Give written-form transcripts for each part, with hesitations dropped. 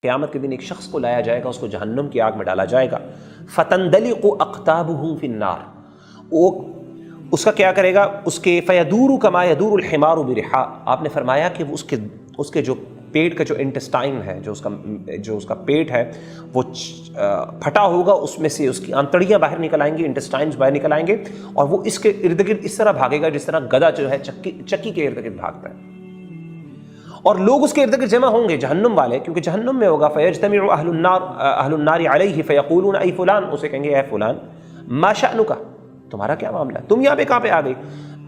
قیامت کے دن ایک شخص کو لایا جائے گا، اس کو جہنم کی آگ میں ڈالا جائے گا، فتندلق اقطابہ فی النار، وہ اس کا کیا کرے گا، اس کے فیدور کما یدور الحمار برحا، آپ نے فرمایا کہ اس کے جو پیٹ کا جو انٹسٹائن ہے، جو اس کا پیٹ ہے وہ پھٹا ہوگا، اس میں سے اس کی آنتڑیاں باہر نکل آئیں گی، انٹسٹائنز باہر نکل آئیں گے، اور وہ اس کے ارد گرد اس طرح بھاگے گا جس طرح گدھا جو ہے چکی کے ارد گرد بھاگتا ہے، اور لوگ اس کے ارد گرد جمع ہوں گے، جہنم والے، کیونکہ جہنم میں ہوگا، فیجتمع اہل النار علیہ فیقولون ای فلان، اسے کہیں گے اے فلان، ما شأنک، تمہارا کیا معاملہ ہے، تم یہاں پہ کہاں پہ آ گئی،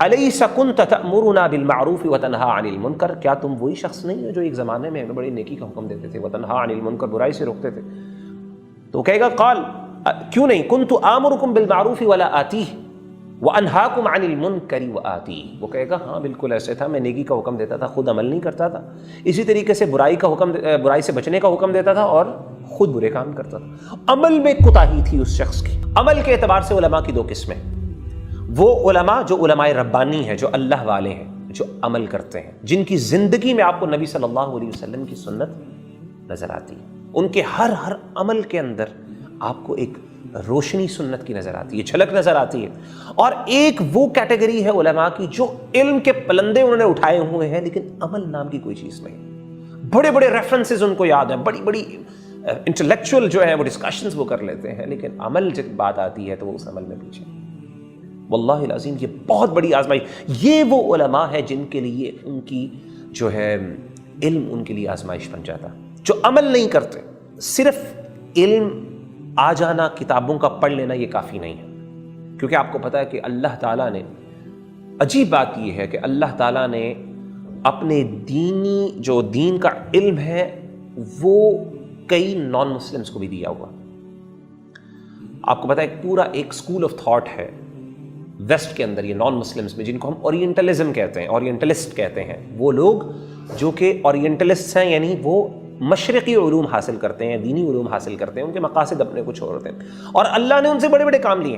الیس کنت تأمرنا بالمعروف وتنہا عن المنکر، کیا تم وہی شخص نہیں ہو جو ایک زمانے میں ہمیں بڑی نیکی کا حکم دیتے تھے، وتنہا عن المنکر، برائی سے روکتے تھے، تو کہے گا قال کیوں نہیں، کنت آمرکم بالمعروف ولا آتیہ وانہاکم عن المنکر وآتیہ، وہ کہے گا ہاں بالکل ایسے تھا، میں نیکی کا حکم دیتا تھا، خود عمل نہیں کرتا تھا، اسی طریقے سے برائی سے بچنے کا حکم دیتا تھا اور خود برے کام کرتا تھا، عمل میں کوتاہی تھی اس شخص کی۔ عمل کے اعتبار سے علماء کی دو قسمیں، وہ علماء جو علماء ربانی ہیں، جو اللہ والے ہیں، جو عمل کرتے ہیں، جن کی زندگی میں آپ کو نبی صلی اللہ علیہ وسلم کی سنت نظر آتی ہے، ان کے ہر عمل کے اندر آپ کو ایک روشنی سنت کی نظر آتی ہے، جھلک نظر آتی ہے، اور ایک وہ کیٹیگری ہے علماء کی جو علم کے پلندے انہوں نے اٹھائے ہوئے ہیں لیکن عمل نام کی کوئی چیز نہیں، بڑے بڑے ریفرنسز ان کو یاد ہیں، بڑی بڑی انٹلیکچوئل جو ہیں وہ ڈسکشنز وہ کر لیتے ہیں، لیکن عمل جب بات آتی ہے تو وہ اس عمل میں پیچھے۔ واللہ العظیم یہ بہت بڑی آزمائی، یہ وہ علماء ہیں جن کے لیے ان کی جو ہے علم ان کے لیے آزمائش بن جاتا، جو عمل نہیں کرتے، صرف علم آ جانا، کتابوں کا پڑھ لینا یہ کافی نہیں ہے، کیونکہ آپ کو پتا ہے کہ اللہ تعالیٰ نے، عجیب بات یہ ہے کہ اللہ تعالیٰ نے اپنے دین کا علم ہے وہ کئی نان مسلمس کو بھی دیا ہوا۔ آپ کو پتا ہے پورا ایک اسکول آف تھاٹ ہے ویسٹ کے اندر، یہ نان مسلمس میں، جن کو ہم اورینٹلزم کہتے ہیں، اورینٹلسٹ کہتے ہیں، وہ لوگ جو کہ اورینٹلسٹ ہیں، یعنی وہ مشرقی علوم حاصل کرتے ہیں، دینی علوم حاصل کرتے ہیں، ان کے مقاصد اپنے کچھ اور ہوتے ہیں، اور اللہ نے ان سے بڑے بڑے کام لیے،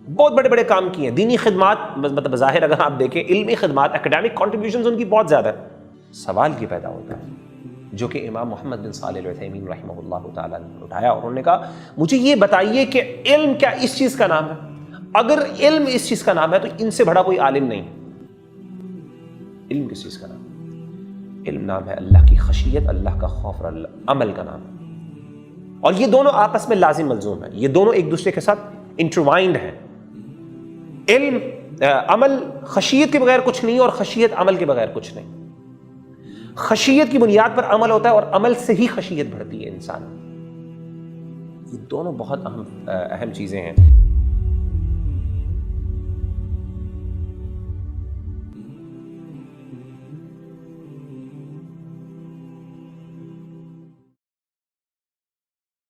بہت بڑے بڑے کام کیے ہیں، دینی خدمات، مطلب ظاہر اگر آپ دیکھیں علمی خدمات، اکیڈیمک کنٹریبیوشنز ان کی بہت زیادہ ہے۔ سوال یہ پیدا ہوتا ہے جو کہ امام محمد بن صالح العثیمین رحمہ اللہ تعالیٰ نے اٹھایا، اور انہوں نے کہا مجھے یہ بتائیے کہ علم کیا اس چیز کا نام ہے؟ اگر علم اس چیز کا نام ہے تو ان سے بڑا کوئی عالم نہیں۔ علم کس چیز کا نام ہے؟ علم نام ہے اللہ کی خشیت، اللہ کا خوف، اور عمل کا نام ہے، اور یہ دونوں آپس میں لازم ملزوم ہیں، یہ دونوں ایک دوسرے کے ساتھ انٹروائنڈ ہیں۔ علم عمل خشیت کے بغیر کچھ نہیں، اور خشیت عمل کے بغیر کچھ نہیں۔ خشیت کی بنیاد پر عمل ہوتا ہے، اور عمل سے ہی خشیت بڑھتی ہے انسان۔ یہ دونوں بہت اہم چیزیں ہیں۔